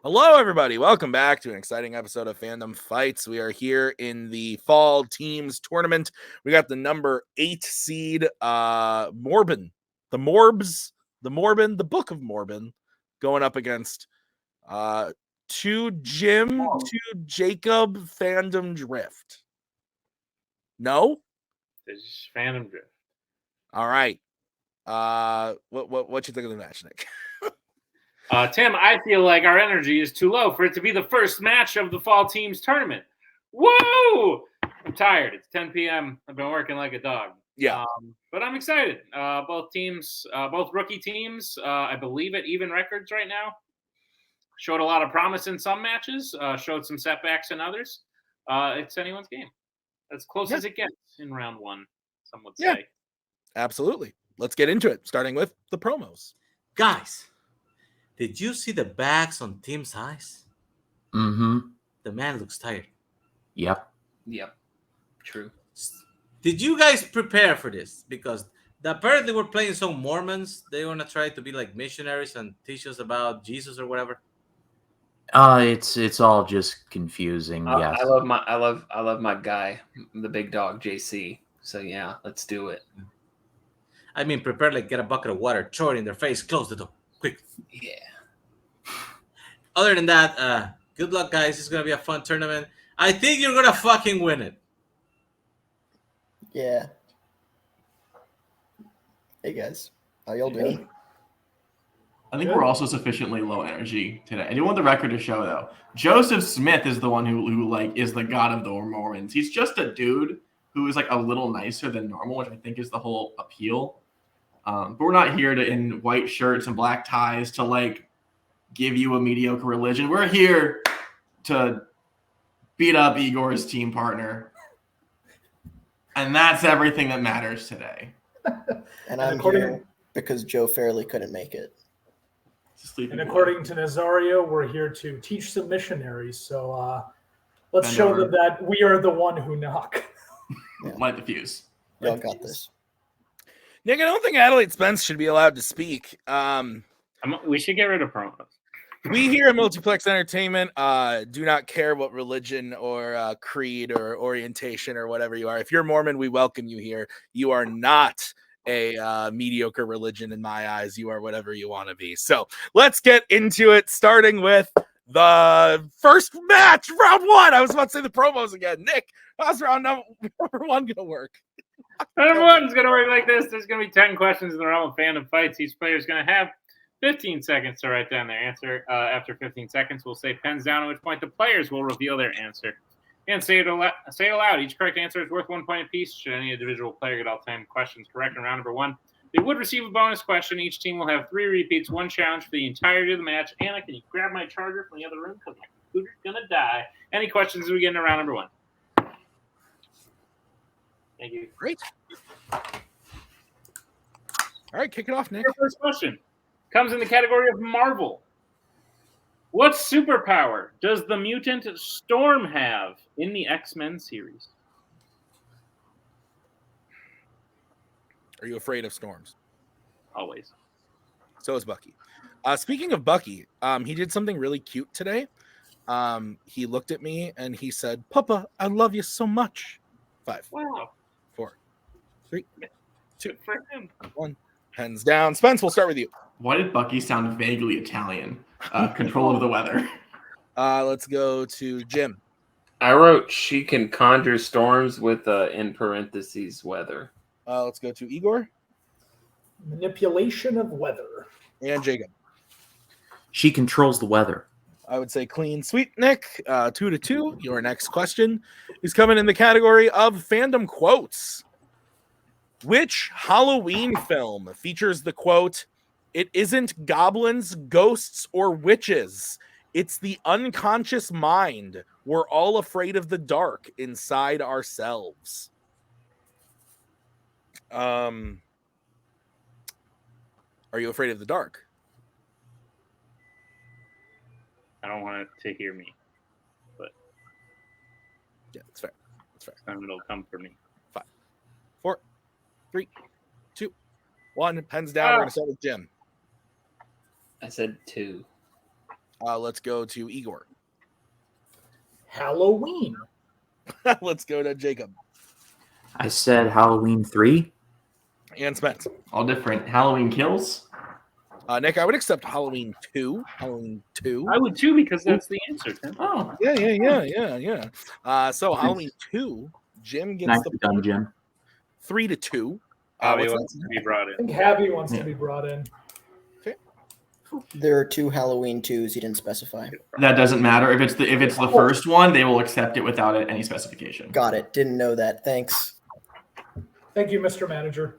Hello, everybody. Welcome back to an exciting episode of Fandom Fights. We are here in the fall teams tournament. We got the number 8 seed, Morbin, the Morbin, the Book of Morbin, going up against to Jacob Fandom Drift. No? It's Fandom Drift. All right. What you think of the match, Nick? Tim, I feel like our energy is too low for it to be the first match of the fall teams tournament. Whoa! I'm tired. It's 10 p.m. I've been working like a dog. Yeah. But I'm excited. Both teams, both rookie teams, I believe at even records right now. Showed a lot of promise in some matches, showed some setbacks in others. It's anyone's game. As close as it gets in round one, some would say. Absolutely. Let's get into it, starting with the promos. Guys, did you see the bags on Tim's eyes? Mm-hmm. The man looks tired. Yep. True. Did you guys prepare for this? Because apparently we're playing some Mormons. They want to try to be like missionaries and teach us about Jesus or whatever. It's all just confusing. Yes. I love my guy, the big dog, JC. So yeah, let's do it. I mean, prepare like get a bucket of water, throw it in their face, close the door, quick. Yeah. Other than that, good luck, guys. It's gonna be a fun tournament. I think you're gonna fucking win it. Yeah. Hey guys, how y'all doing? I think we're also sufficiently low energy today. I do want the record to show though. Joseph Smith is the one who like is the god of the Mormons. He's just a dude who is like a little nicer than normal, which I think is the whole appeal. But we're not here to in white shirts and black ties to like give you a mediocre religion. We're here to beat up Igor's team partner. And that's everything that matters today. And I'm here because Joe Fairley couldn't make it. And according to Nazario, we're here to teach some missionaries. So let's show them that we are the one who knock. Light the fuse. Y'all got this. Nick, I don't think Adelaide Spence should be allowed to speak. We should get rid of promos. We here at Multiplex Entertainment do not care what religion or creed or orientation or whatever you are. If you're Mormon, we welcome you here. You are not a mediocre religion in my eyes. You are whatever you want to be. So let's get into it, starting with the first match, round one. I was about to say the promos again. Nick, how's round number one going to work? Round one's going to work like this. There's going to be 10 questions in the realm of Fandom Fights. Each player is going to have 15 seconds to write down their answer. After 15 seconds, we'll say pens down, at which point the players will reveal their answer. And say it aloud. Each correct answer is worth 1 point apiece. Should any individual player get all 10 questions correct in round number one, they would receive a bonus question. Each team will have 3 repeats, 1 challenge for the entirety of the match. Anna, can you grab my charger from the other room? Because my computer's going to die. Any questions as we get into round number one? Thank you. Great. All right, kick it off, Nick. Your first question comes in the category of Marvel. What superpower does the mutant Storm have in the X-Men series? Are you afraid of storms? Always. So is Bucky. Speaking of Bucky, he did something really cute today. He looked at me and he said, "Papa, I love you so much." 5. Wow. 4. 3. 2. For him. 1. Pens down. Spence, we'll start with you. Why did Bucky sound vaguely Italian? Control of the weather. Let's go to Jim. I wrote she can conjure storms with in parentheses weather. Let's go to Igor. Manipulation of weather. And Jacob. She controls the weather. I would say clean sweep, Nick. 2-2. Your next question is coming in the category of fandom quotes. Which Halloween film features the quote, "It isn't goblins, ghosts, or witches. It's the unconscious mind. We're all afraid of the dark inside ourselves." Are you afraid of the dark? I don't want it to hear me, but yeah, that's fair. That's fair. It'll come for me. 5, 4, 3, 2, 1. Pens down. We're going to start with Jim. I said 2. Let's go to Igor. Halloween. Let's go to Jacob. I said Halloween 3. And Spence. All different. Halloween Kills. Nick, I would accept Halloween 2. Halloween 2. I would too, because that's the answer, Tim. Oh, Yeah. So Halloween 2, Jim gets Nicely the done, Jim. 3-2. Javi what's wants to be brought I in. think Javi wants to be brought in. There are 2 Halloween 2s you didn't specify. that doesn't matter. If it's the first one, they will accept it without any specification. Got it. Didn't know that. Thanks. Thank you, Mr. Manager.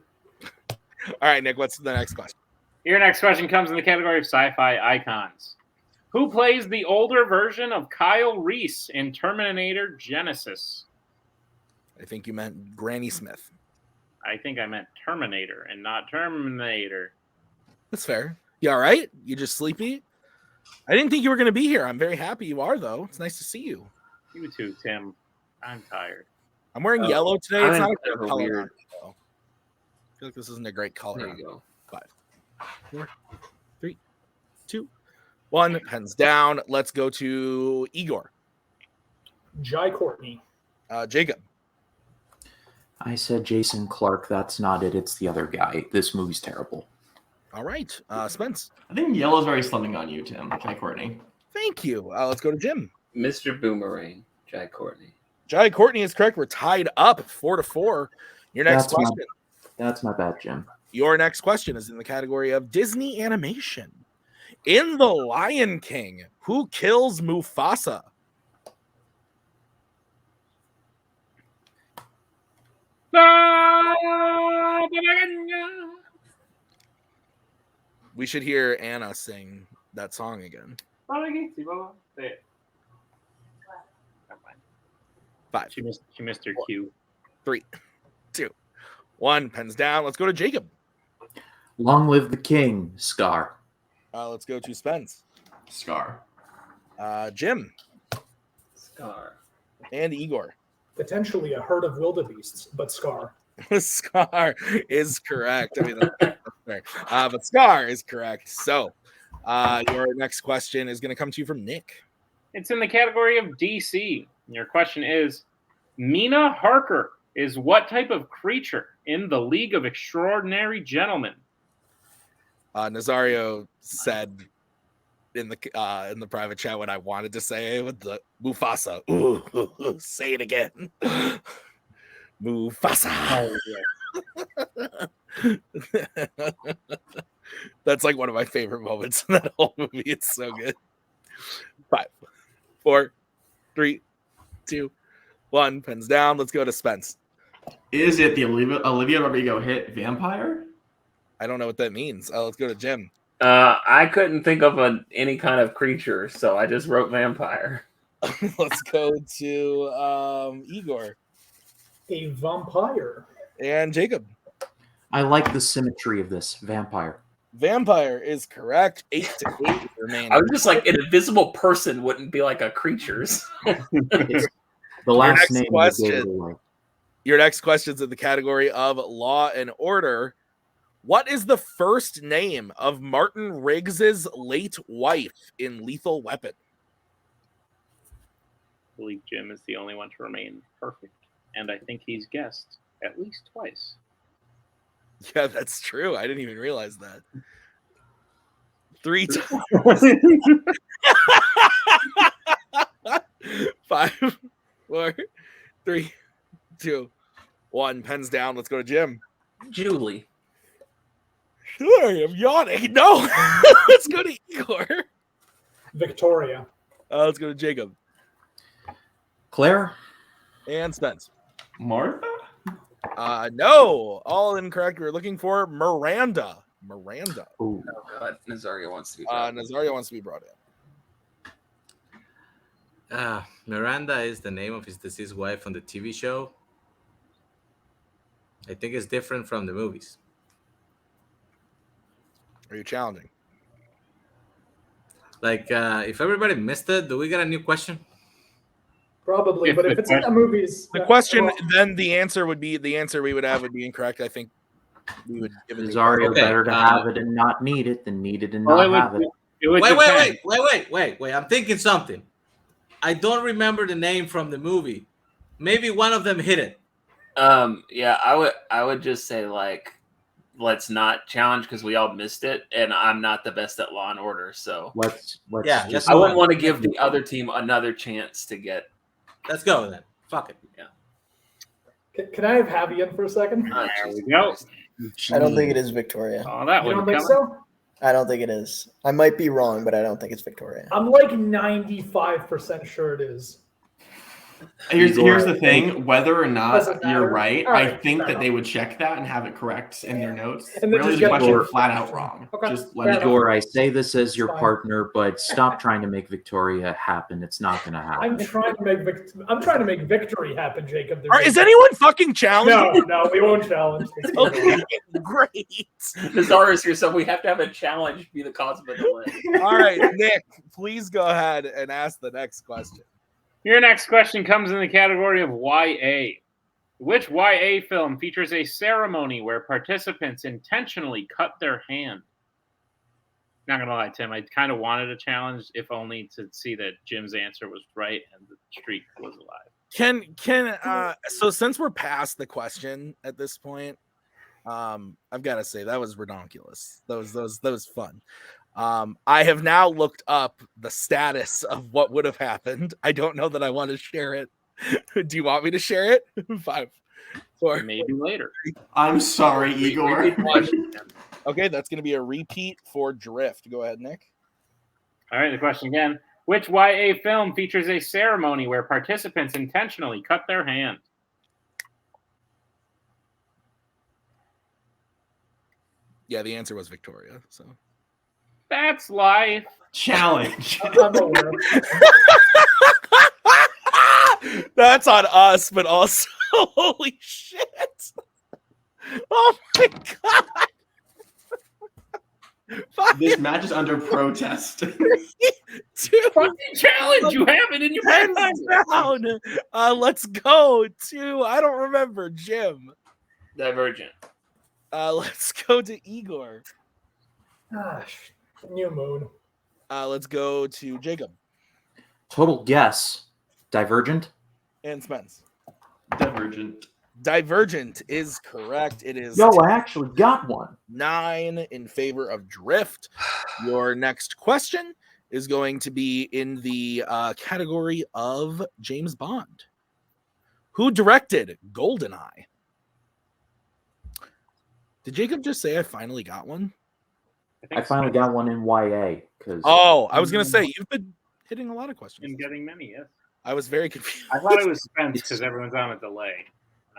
All right, Nick, what's the next question? Your next question comes in the category of sci-fi icons. Who plays the older version of Kyle Reese in Terminator Genesis? I think you meant Granny Smith. I think I meant Terminator and not Terminator. That's fair. You all right? You just sleepy? I didn't think you were going to be here. I'm very happy you are, though. It's nice to see you. You too, Tim. I'm tired. I'm wearing yellow today. It's I'm not a never good color. weird. on me, though. I feel like this isn't a great color. There on you me. go. 5, 4, 3, 2, 1. Pens down. Let's go to Igor. Jai Courtney. Jacob. I said Jason Clark. That's not it. It's the other guy. This movie's terrible. All right. Spence. I think yellow's very slumming on you, Tim. Jai Courtney. Thank you. Let's go to Jim. Mr. Boomerang, Jack Courtney. Jai Courtney is correct. We're tied up 4-4. Your next That's my- question. That's not bad, Jim. Your next question is in the category of Disney animation. In The Lion King, who kills Mufasa? We should hear Anna sing that song again. 5, She missed her cue. 3, 2, 1. Pens down. Let's go to Jacob. Long live the king, Scar. Let's go to Spence. Scar. Jim. Scar. And Igor. Potentially a herd of wildebeests, but Scar. Scar is correct. I mean, that's fair. But Scar is correct. So your next question is going to come to you from Nick. It's in the category of DC. Your question is, Mina Harker is what type of creature in the League of Extraordinary Gentlemen? Nazario said in the private chat what I wanted to say with the Mufasa. Ooh, say it again. Mufasa. That's like one of my favorite moments in that whole movie. It's so good. 5, 4, 3, 2, 1. Pens down. Let's go to Spence. Is it the Olivia Rodrigo hit Vampire? I don't know what that means. Let's go to Jim. I couldn't think of any kind of creature, so I just wrote vampire. Let's go to Igor. A vampire. And Jacob. I like the symmetry of this. Vampire. Vampire is correct. 8-8 remain. I was just like, an invisible person wouldn't be like a creature's. It's the last next name. question. Your next question's in the category of Law and Order. What is the first name of Martin Riggs's late wife in Lethal Weapon? I believe Jim is the only one to remain perfect, and I think he's guessed at least twice. Yeah, that's true. I didn't even realize that. 3 times. 5, 4, 3, 2, 1. Pens down. Let's go to Jim. Julie. Sure, I'm yawning. No. Let's go to Igor. Victoria. Let's go to Jacob. Claire. And Spence. Martha? No. All incorrect. We're looking for Miranda. Miranda. Ooh. Oh, God. Nazario wants to be Nazario wants to be brought in. Miranda is the name of his deceased wife on the TV show. I think it's different from the movies. Are you challenging? Like, if everybody missed it, do we get a new question? Probably, but if it's in the movies. The question, then the answer we would have would be incorrect. I think we would give it. Nazario Okay, better to have it and not need it than need it and not have it. It would depend. Wait. I'm thinking something. I don't remember the name from the movie. Maybe one of them hit it. Yeah, I would just say like, let's not challenge because we all missed it, and I'm not the best at Law and Order, so Let's I wouldn't want to give the other team another chance to get. Let's go then. Fuck it. Yeah. Can I have Javi in for a second? There we go. I don't think it is Victoria. Oh, that You one. don't think so? I don't think it is. I might be wrong, but I don't think it's Victoria. I'm like 95% sure it is. Here's the thing: whether or not Doesn't matter. you're right, All right, I think fair that enough. they would check that and have it correct in their notes. And then Really, just the get question more- flat out wrong. Okay, Just fair let it enough. go. Igor, I say this as your Fine. partner, but stop trying to make Victoria happen. It's not going to happen. I'm trying to make victory happen, Jacob. Is anyone fucking challenging? No, we won't challenge. Okay, great. Nazar's here, so we have to have a challenge be the cause of a delay. All right, Nick, please go ahead and ask the next question. Your next question comes in the category of YA. Which YA film features a ceremony where participants intentionally cut their hand? Not gonna lie, Tim, I kind of wanted a challenge, if only to see that Jim's answer was right and the streak was alive. So since we're past the question at this point, I've got to say that was redonkulous. That was fun. I have now looked up the status of what would have happened. I don't know that I want to share it. Do you want me to share it? 5, 4, maybe later. I'm sorry, Igor. Okay, that's going to be a repeat for Drift. Go ahead, Nick. All right, the question again. Which YA film features a ceremony where participants intentionally cut their hand? Yeah, the answer was Victoria. So That's life. Challenge. I'm aware. that's on us, but also, holy shit! Oh my god! This match is under protest. 2 Fucking challenge. You have it in your hands hand. down. Let's go to I don't remember Jim. Divergent. Let's go to Igor. Gosh, New Moon. Let's go to Jacob Total guess. Divergent? and Spence. Divergent. Divergent is correct. It is No, I actually got one. 9 in favor of Drift. Your next question is going to be in the category of James Bond. Who directed GoldenEye? Did Jacob just say I finally got one? I finally got one in YA. Oh, I was going to say, you've been hitting a lot of questions. Been getting many, yes. I was very confused. I thought it was Spence because everyone's on a delay.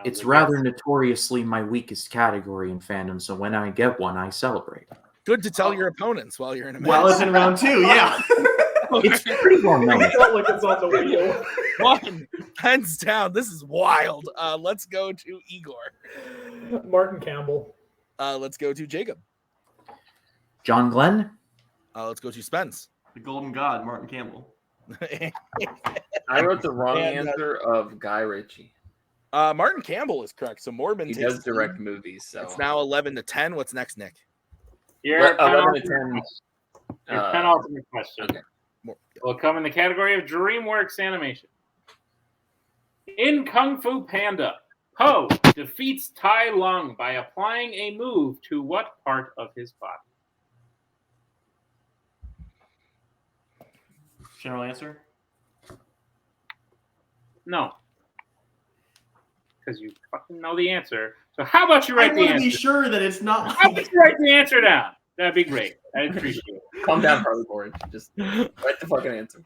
It's rather notoriously my weakest category in fandom, so when I get one, I celebrate. Good to tell your opponents while you're in a match. Well, it's in round 2, yeah. It's pretty well known. It's not like it's on the wheel. 1, hands down. This is wild. Let's go to Igor. Martin Campbell. Let's go to Jacob. John Glenn? Let's go to Spence. The Golden God, Martin Campbell. I wrote the wrong And, answer of Guy Ritchie. Martin Campbell is correct. So Morbin He takes does direct movies, so It's now 11-10. What's next, Nick? Your 11 to 10. penultimate question. Okay. Will come in the category of DreamWorks animation. In Kung Fu Panda, Po defeats Tai Lung by applying a move to what part of his body? General answer? No. Because you fucking know the answer. So how about you write I the want to be answer? sure that it's not How about you write the answer down? That'd be great. I'd appreciate it. Calm down, Harley Board. Just write the fucking answer.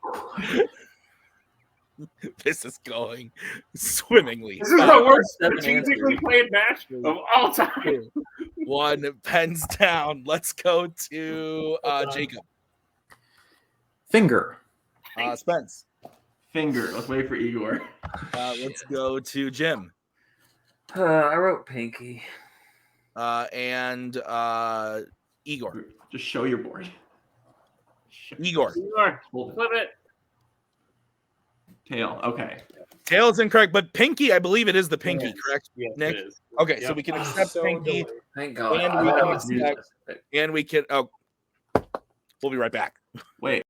This is going swimmingly. This is the worst 7 strategically answers. played match of all time. 1, pens down. Let's go to Jacob. Finger. Spence. Finger. Let's wait for Igor. Let's go to Jim. I wrote Pinky. And Igor. Just show your board. Igor. Hold Flip it. Tail. Okay. Tail is incorrect, but Pinky, I believe it is the Pinky, Yes. correct? Yes, Nick? it is. Okay, so Yep. we can I'm accept so Pinky, delayed. Thank God. And I we thought can it was accept- specific. and we can. Oh, we'll be right back. Wait.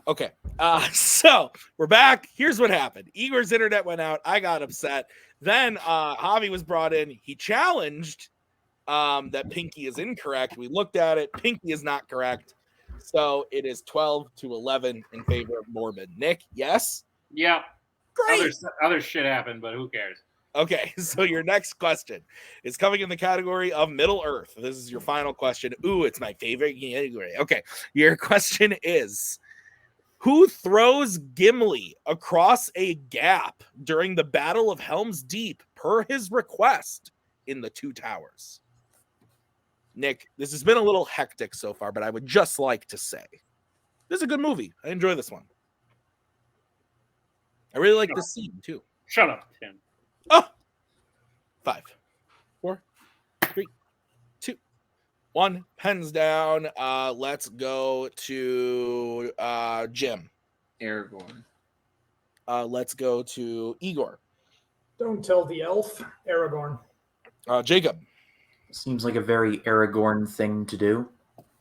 Okay. So we're back. Here's what happened. Igor's internet went out. I got upset. Then Javi was brought in. He challenged that Pinky is incorrect. We looked at it. Pinky is not correct. So it is 12-11 in favor of Morbin. Nick, yes? Yep. Great. Other shit happened, but who cares? Okay, so your next question is coming in the category of Middle Earth. This is your final question. Ooh, it's my favorite category. Okay, your question is, who throws Gimli across a gap during the Battle of Helm's Deep per his request in the Two Towers? Nick, this has been a little hectic so far, but I would just like to say, this is a good movie. I enjoy this one. I really like this scene, too. Shut up, Tim. Oh! 5, 4, 3, 2, 1. Pens down. Let's go to Jim. Aragorn. Let's go to Igor. Don't tell the elf. Aragorn. Jacob. Seems like a very Aragorn thing to do.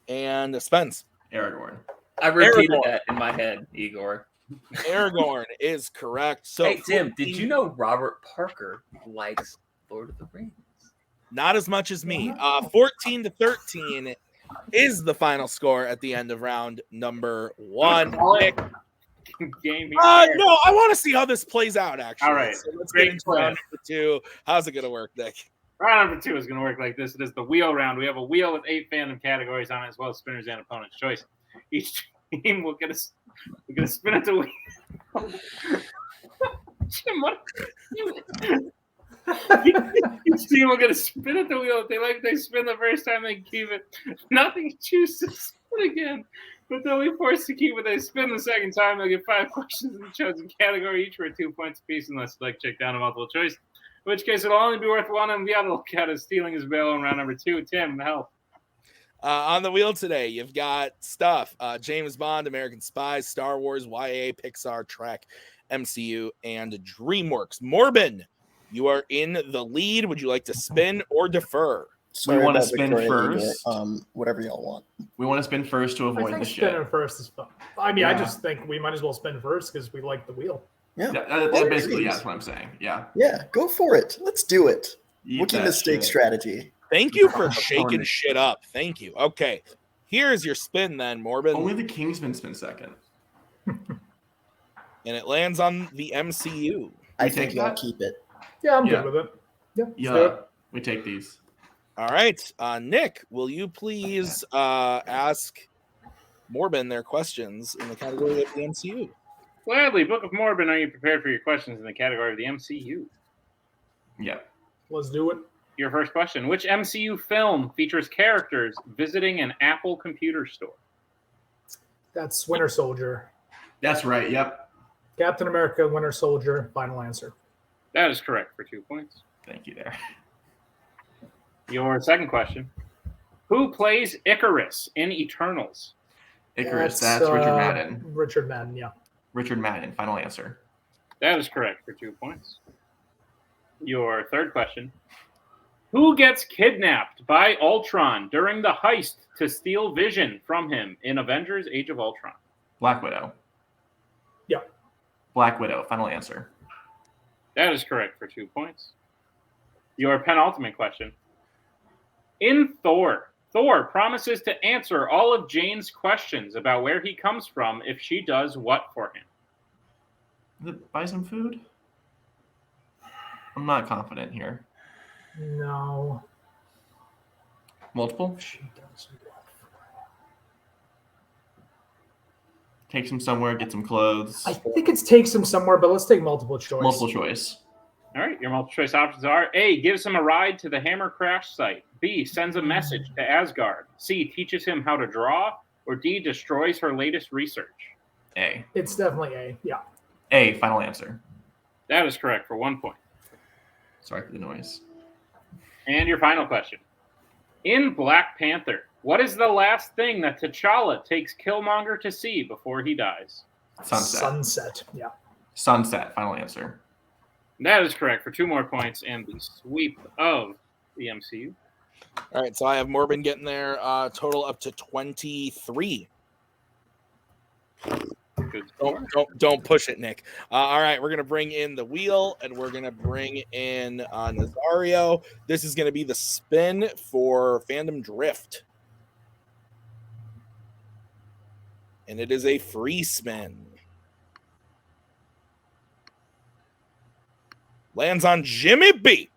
And Spence. Aragorn. I repeated Aragorn. that in my head, Igor. Aragorn is correct. So Hey, Tim, did you know Robert Parker likes Lord of the Rings? Not as much as me. 14-13 is the final score at the end of round number 1. Nick. Game No, I want to see how this plays out, actually. All right. So let's Great get into plan. round number 2. How's it going to work, Nick? Round number 2 is going to work like this. It is the wheel round. We have a wheel with 8 fandom categories on it, as well as spinners and opponent's choice. Each team will get a spin at the wheel. Jim, what? Each team will get a spin at the wheel. If they like, they spin the first time, they keep it. Nothing choose to spin again, but they'll be forced to keep it. They spin the second time. They'll get 5 questions in the chosen category, each worth 2 points apiece, unless select check down a multiple choice. In which case, it'll only be worth 1, and the other will count as stealing his bail in round number 2. Tim, help. On the wheel today, you've got stuff. James Bond, American Spies, Star Wars, YA, Pixar, Trek, MCU, and DreamWorks. Morbin, you are in the lead. Would you like to spin or defer? Sorry wanna about spin Victoria, first? Igor. Whatever y'all want. We want to spin first to I avoid think the shit. spinning first is fun. I mean, I Yeah. just think we might as well spin first because we like the wheel. Yeah. Basically, yeah, that's what I'm saying. Yeah. Yeah, go for it. Let's do it. Eat Wookiee that mistake shit. strategy. Thank you for shaking shit up. Thank you. Okay. Here's your spin then, Morbin. Only the Kingsman spin second. And it lands on the MCU. I You think take y'all that? keep it. Yeah, I'm Yeah. good with it. Yeah, let's do Yeah. it. We take these. All right. Nick, will you please ask Morbin their questions in the category of the MCU? Gladly, Book of Morbin, are you prepared for your questions in the category of the MCU? Yeah. Let's do it. Your first question. Which MCU film features characters visiting an Apple computer store? That's Winter Soldier. That's right. Yep. Captain America, Winter Soldier, final answer. That is correct for 2 points. Thank you there. Your second question. Who plays Icarus in Eternals? Icarus. That's Richard Madden. Richard Madden, yeah. Richard Madden. Final answer. That is correct for 2 points. Your third question. Who gets kidnapped by Ultron during the heist to steal Vision from him in Avengers Age of Ultron? Black Widow. Yeah. Black Widow. Final answer. That is correct for 2 points. Your penultimate question. In Thor, Thor promises to answer all of Jane's questions about where he comes from if she does what for him? Buy some food? I'm not confident here. No. Multiple? She does what? Take some somewhere, get some clothes. I think it takes him somewhere, but let's take multiple choice. Multiple choice. All right, your multiple choice options are A, gives him a ride to the Hammer crash site. B, sends a message to Asgard. C, teaches him how to draw. Or D, destroys her latest research. A. It's definitely A, yeah. A. Final answer. That is correct for 1 point. Sorry for the noise. And your final question. In Black Panther, what is the last thing that T'Challa takes Killmonger to see before he dies? Sunset. Sunset, yeah. Sunset. Final answer. That is correct for 2 more points and the sweep of the MCU. All right, so I have Morbin getting there. Total up to 23. Don't push it, Nick. All right, we're gonna bring in the wheel, and we're gonna bring in Nazario. This is gonna be the spin for Fandom Drift, and it is a free spin. Lands on Jimmy B.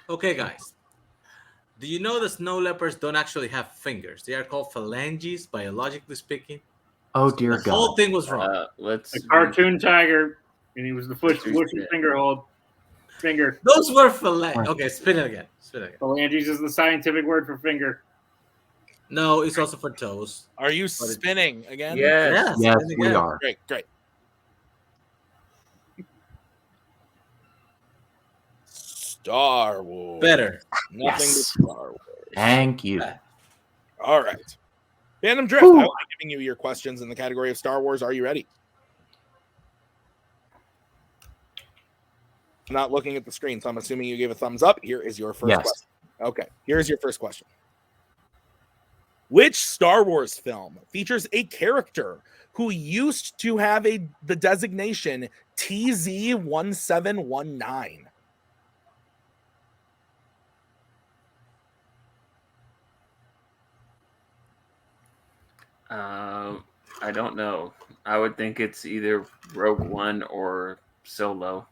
Okay, guys. Do you know that snow leopards don't actually have fingers? They are called phalanges, biologically speaking. Oh dear The whole God! thing was wrong. Let's A cartoon tiger, and he was the finger hold. Finger. Those were phalanges. Okay, spin it again. Phalanges is the scientific word for finger. No, it's also for toes. Are you spinning again? Yes. Yes, spin we again. are. Great. Star Wars. Better. Nothing Yes. but Star Wars. Thank you. All right. Fandom Drift, Ooh. I will be giving you your questions in the category of Star Wars. Are you ready? I'm not looking at the screen, so I'm assuming you gave a thumbs up. Here is your first Yes. question. Okay, here's your first question. Which Star Wars film features a character who used to have the designation TZ1719? I don't know. I would think it's either Rogue One or Solo.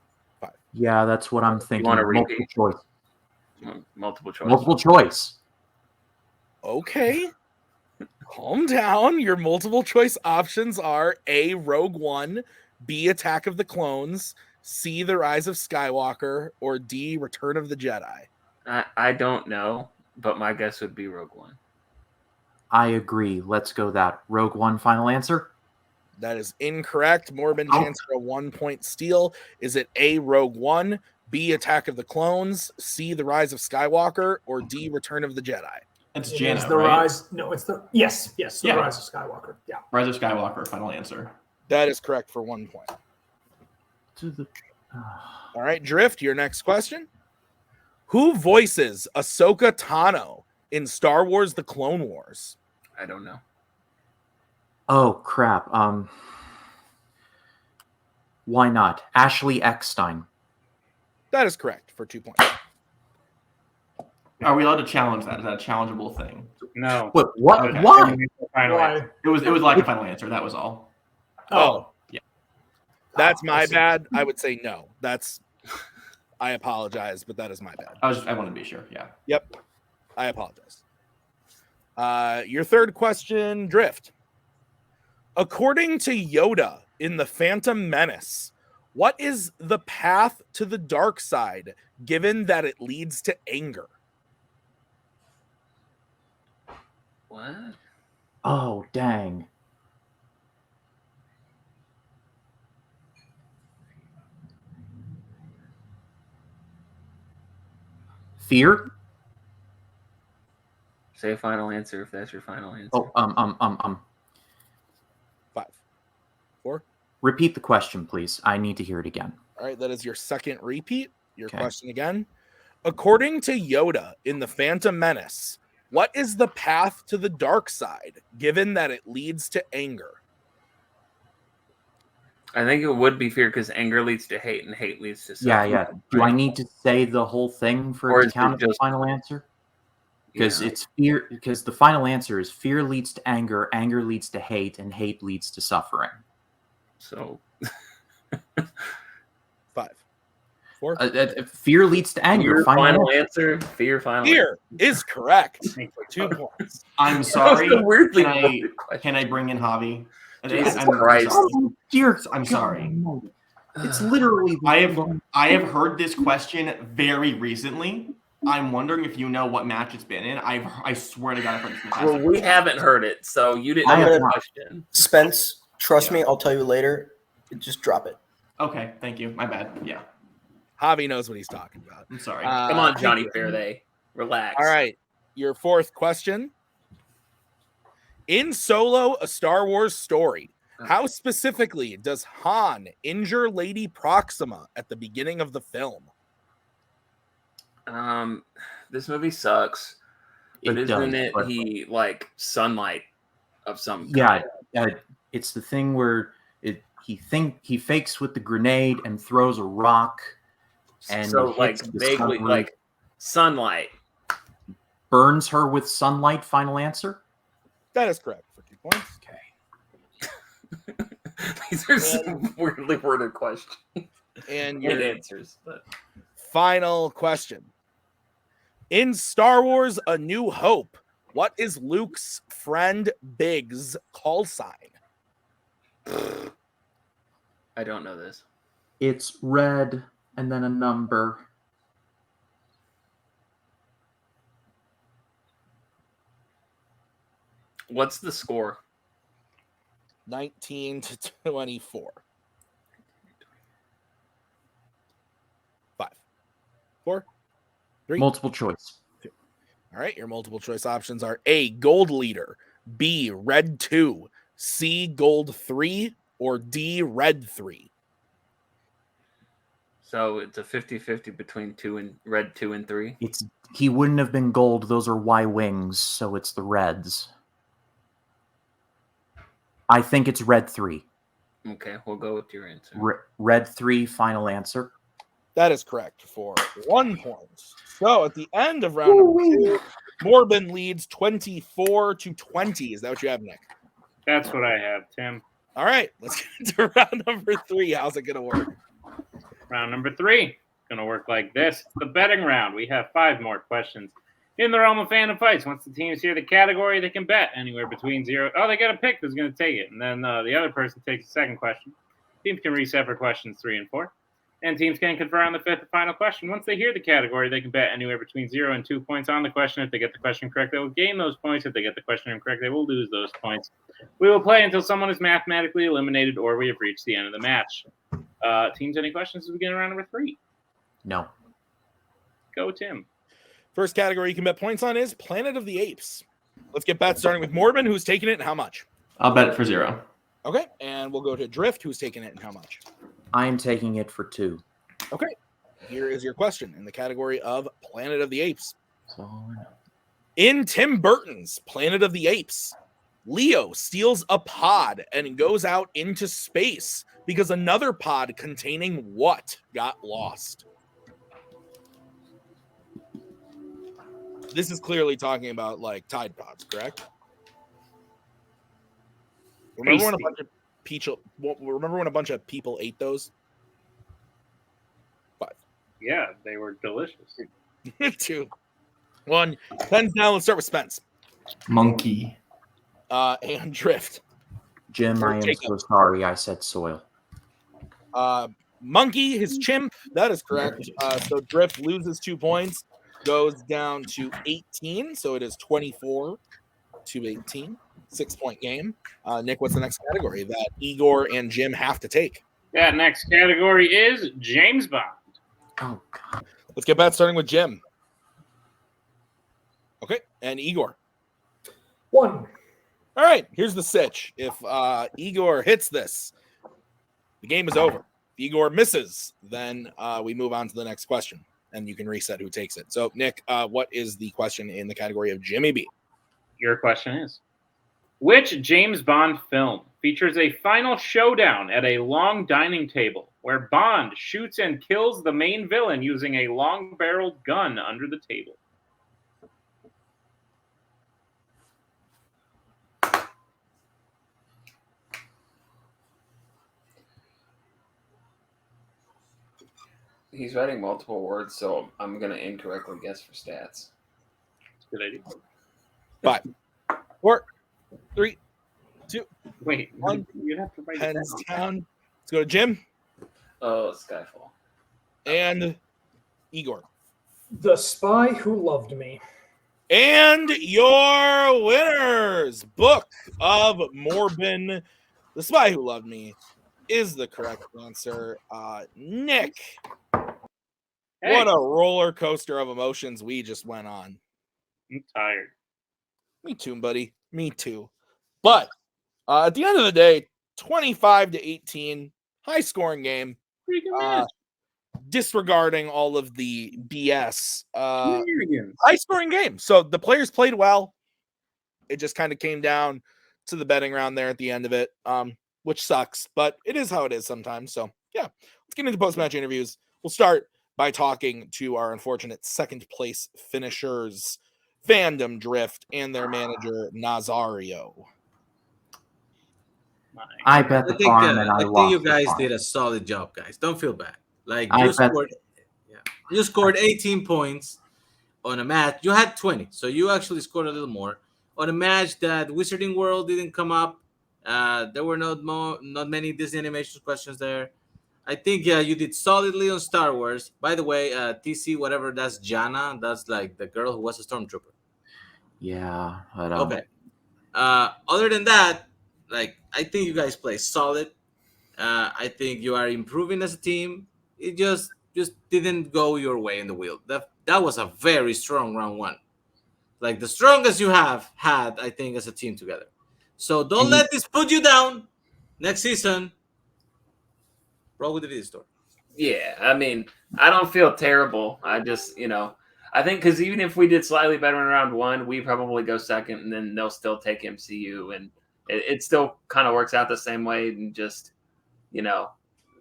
Yeah, that's what I'm thinking. wanna Multiple repeat? choice. Multiple choice. Multiple choice. Okay. Calm down. Your multiple choice options are A, Rogue One, B, Attack of the Clones, C, The Rise of Skywalker, or D, Return of the Jedi. I don't know, but my guess would be Rogue One. I agree. Let's go that. Rogue One, final answer? That is incorrect. Morbin, chance for a 1-point steal. Is it A, Rogue One, B, Attack of the Clones, C, The Rise of Skywalker, or D, Return of the Jedi? It's It Jana, is the right? rise. No, it's the yes. The Yeah. Rise of Skywalker. Yeah. Rise of Skywalker, final answer. That is correct for 1 point. To the. All right, Drift, your next question. Who voices Ahsoka Tano in Star Wars The Clone Wars? I don't know. Oh crap. Why not? Ashley Eckstein. That is correct for 2 points. Are we allowed to challenge that? Is that a challengeable thing? No. What? What? Okay. Why? Why? It was like a final answer. That was all. Oh, yeah. That's my I see. bad. I would say no. I apologize, but that is my bad. I wanted to be sure. Yeah. Yep. I apologize. Your third question, Drift. According to Yoda in The Phantom Menace, what is the path to the dark side given that it leads to anger? What? Oh dang. Fear? Say a final answer if that's your final answer. Oh, 5, 4. Repeat the question, please. I need to hear it again. All right, that is your second repeat. Your Okay. question again. According to Yoda in The Phantom Menace, what is the path to the dark side given that it leads to anger? I think it would be fear because anger leads to hate and hate leads to Yeah, suffering. yeah. Do I need to say the whole thing for Or it to is count it as the just- final answer? Because Yeah. it's fear. Because the final answer is fear leads to anger, anger leads to hate, and hate leads to suffering. So 5, 4. Fear leads to anger. your Final final answer. answer. Fear final. Fear is correct for 2 points. I'm sorry. That was a weirdly Can I worded question. can I bring in Javi? Jesus I'm Christ. sorry. Oh dear. I'm sorry. God. It's literally. I have heard this question very recently. I'm wondering if you know what match it's been in. I swear to God, I've heard this in the past. Well, we haven't heard it, so you didn't I know have the not. question. Spence, trust Yeah. me, I'll tell you later. Just drop it. Okay, thank you. My bad. Yeah, Javi knows what he's talking about. I'm sorry. Come on, Johnny Fairday. Relax. All right. Your fourth question. In Solo, a Star Wars story, how specifically does Han injure Lady Proxima at the beginning of the film? This movie sucks. But isn't it but- he like sunlight of some Yeah, kind? it's the thing where he fakes with the grenade and throws a rock, and So it like hits the vaguely sunroof, like sunlight. burns her with sunlight. Final answer. That is correct for 2 points. Okay. These are some weirdly worded questions And and your answers. But final question. In Star Wars A New Hope, what is Luke's friend Big's call sign? I don't know this. It's red and then a number. What's the score? 19-24. 5, 4, 3. Multiple choice. All right, your multiple choice options are A, gold leader, B, red 2, C, gold 3, or D, red 3. So it's a 50-50 between red 2 and 3. He wouldn't have been gold. Those are Y-wings, so it's the reds. I think it's red 3. Okay, we'll go with your answer. Red 3, final answer. That is correct for 1 point. So at the end of round number 2, Morbin leads 24-20. Is that what you have, Nick? That's what I have, Tim. All right, let's get into round number 3. How's it going to work? Round number 3. Going to work like this. It's the betting round. We have 5 more questions. In the realm of Fandom Fights, once the teams hear the category, they can bet anywhere between 0. Oh, they got to pick who's going to take it. And then the other person takes the second question. Teams can reset for questions 3 and 4. And teams can confer on the 5th and final question. Once they hear the category, they can bet anywhere between 0 and 2 points on the question. If they get the question correct, they will gain those points. If they get the question incorrect, they will lose those points. We will play until someone is mathematically eliminated or we have reached the end of the match. Teams, any questions as we begin round number 3? No. Go, Tim. First category you can bet points on is Planet of the Apes. Let's get bets starting with Morbin, who's taking it and how much? I'll bet it for 0. Okay, and we'll go to Drift, who's taking it and how much? I'm taking it for 2. Okay, here is your question in the category of Planet of the Apes. In Tim Burton's Planet of the Apes, Leo steals a pod and goes out into space because another pod containing what got lost? This is clearly talking about like Tide Pods, correct? Remember when a bunch of people ate those? 5. Yeah, they were delicious. 2, 1. Pens down. Let's start with Spence. Monkey. And Drift. Jim, I am so sorry. I said soil. Monkey, his chimp. That is correct. So Drift loses 2 points, goes down to 18. So it is 24-18. 6-point game. Nick, what's the next category that Igor and Jim have to take? That next category is James Bond. Oh, God. Let's get back starting with Jim. Okay, and Igor. 1. All right, here's the sitch. If Igor hits this, the game is over. If Igor misses, then we move on to the next question, and you can reset who takes it. So, Nick, what is the question in the category of Jimmy B? Your question is, which James Bond film features a final showdown at a long dining table where Bond shoots and kills the main villain using a long-barreled gun under the table? He's writing multiple words, so I'm going to incorrectly guess for stats. Good idea. 5, 4, 3, 2, Wait, 1. you have to write it Pens down. down. Let's go to Jim Oh, Skyfall. and Igor. The Spy Who Loved Me. And your winners, Book of Morbin, The Spy Who Loved Me, is the correct answer. Nick, Hey, what a roller coaster of emotions we just went on. I'm tired. Me too, buddy. Me too. But at the end of the day, 25-18, high scoring game. Pretty good match. disregarding all of the BS, high-scoring game. So the players played well. It just kind of came down to the betting round there at the end of it, which sucks, but it is how it is sometimes. So, yeah, let's get into post-match interviews. We'll start by talking to our unfortunate second-place finishers, Fandom Drift, and their manager, Nazario. I bet the farm and I think you lost the guys farm. did a solid job, guys. Don't feel bad. Like I bet- you scored 18 points on a match. You had 20, so you actually scored a little more on a match that Wizarding World didn't come up. There were not many Disney animation questions there. I think you did solidly on Star Wars. By the way, TC, whatever, that's Jana. That's like the girl who was a stormtrooper. Yeah. But, Okay. Other than that, like, I think you guys play solid. I think you are improving as a team. It just didn't go your way in the wheel. That was a very strong round one. Like the strongest you have had, I think, as a team together. So don't let this put you down. Next season, roll with the video store. Yeah, I mean, I don't feel terrible. I just, I think because even if we did slightly better in round one, we probably go second, and then they'll still take MCU, and it still kind of works out the same way. And just,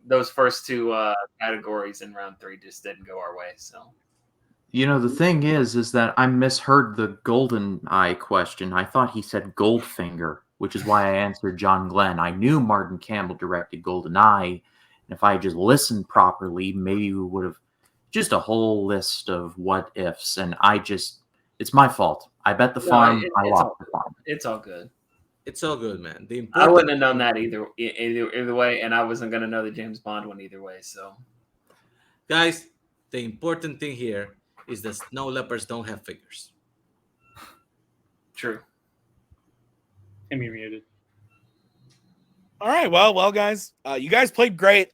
those first two categories in round three just didn't go our way. So, the thing is that I misheard the Golden Eye question. I thought he said Goldfinger, which is why I answered John Glenn. I knew Martin Campbell directed Golden Eye, and if I had just listened properly, maybe we would have just a whole list of what ifs. And it's my fault. I bet the farm. I lost the farm. It's all good. It's all good, man. I wouldn't have known that either way, and I wasn't going to know the James Bond one either way. So, guys, the important thing here is that snow leopards don't have fingers. True. Can be muted. All right, well, guys, you guys played great.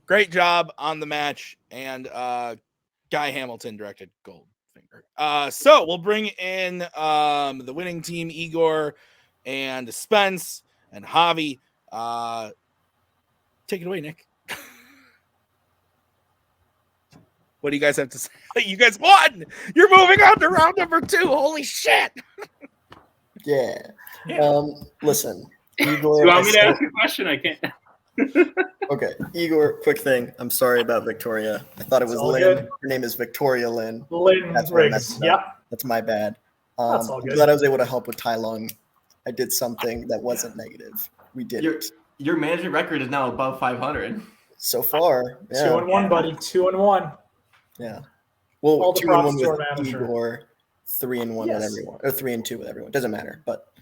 Great job on the match, and Guy Hamilton directed Goldfinger. So we'll bring in the winning team, Igor and Spence and Javi. Take it away, Nick. What do you guys have to say? You guys won! You're moving on to round number 2. Holy shit! Yeah. Listen, Igor. Do you want me to ask a question? I can't. Okay, Igor, quick thing. I'm sorry about Victoria. I thought it was Lynn. Good. Her name is Victoria Lynn. Lynn That's where I Riggs. messed Yep. up. That's my bad. That's all I'm good. glad I was able to help with Tai Lung. I did something that wasn't negative. We did it. Your management record is now above 500. So far. Yeah. 2-1, buddy. 2-1. Yeah. Well, All the 2-1 props to our with manager. Igor, 3-1 with everyone, or 3-2 with everyone. Doesn't matter, but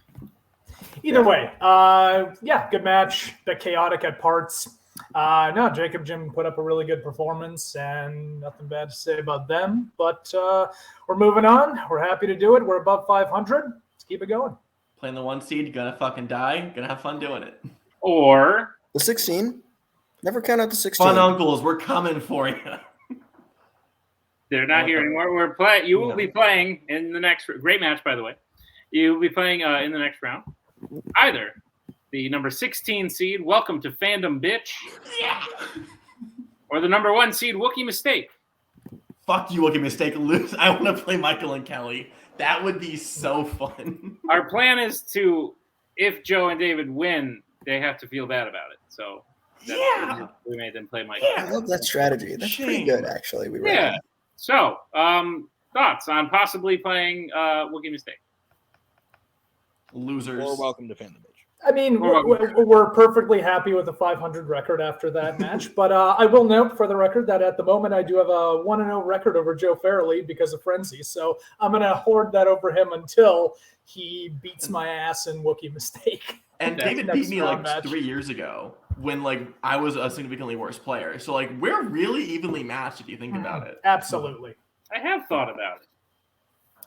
Either way, good match. Bit chaotic at parts. No, Jacob Jim put up a really good performance, and nothing bad to say about them. But we're moving on. We're happy to do it. We're above 500. Let's keep it going. Playing the 1 seed, you're gonna fucking die. Gonna have fun doing it. Or the 16. Never count out the 16. Fun uncles, we're coming for you. they're not here anymore. You will be playing in the next great match, by the way. You will be playing in the next round. Either the number 16 seed, Welcome to Fandom, bitch. Yeah. Or the number 1 seed, Wookiee Mistake. Fuck you, Wookiee Mistake. Lose. I want to play Michael and Kelly. That would be so fun. Our plan is to, if Joe and David win, they have to feel bad about it. So we made them play Michael. I love that strategy. That's pretty good, actually. So, thoughts on possibly playing Wookiee Mistake? Losers. Or Welcome to Fandom, bitch. I mean, we're perfectly happy with the 500 record after that match. But I will note for the record that at the moment I do have a 1-0 record over Joe Farrelly because of Frenzy. So I'm going to hoard that over him until he beats my ass in Wookiee Mistake. And David beat me like 3 years ago when I was a significantly worse player. So we're really evenly matched if you think about it. Absolutely. I have thought about it.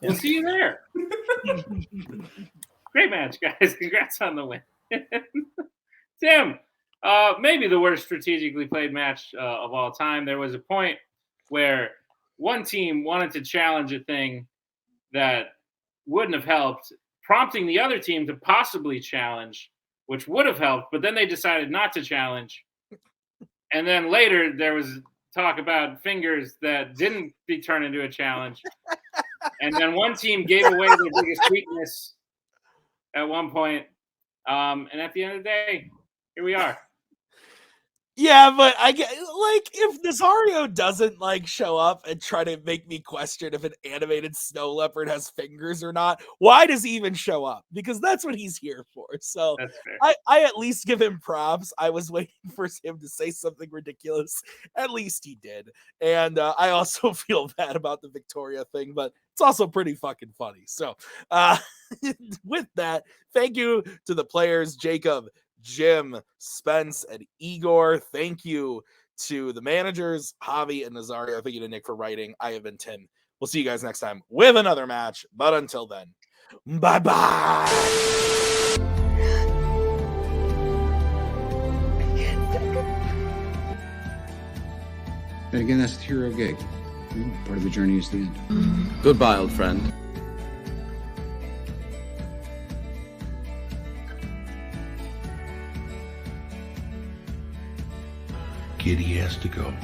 We'll see you there. Great match, guys. Congrats on the win. Tim, maybe the worst strategically played match of all time. There was a point where one team wanted to challenge a thing that wouldn't have helped, prompting the other team to possibly challenge, which would have helped, but then they decided not to challenge. And then later there was talk about fingers that didn't be turned into a challenge. And then one team gave away their biggest weakness at one point. And at the end of the day, here we are. Yeah, but I get like if Nazario doesn't like show up and try to make me question if an animated snow leopard has fingers or not, why does he even show up? Because that's what he's here for. So That's fair. I at least give him props. I was waiting for him to say something ridiculous. At least he did. And I also feel bad about the Victoria thing, but it's also pretty fucking funny. So with that, thank you to the players, Jacob, Jim, Spence, and Igor. Thank you to the managers, Javi and Nazario. Thank you to Nick for writing. I have been Tim. We'll see you guys next time with another match. But until then, bye-bye. And again, that's the hero gig. Part of the journey is the end. Goodbye, old friend. Kitty has to go.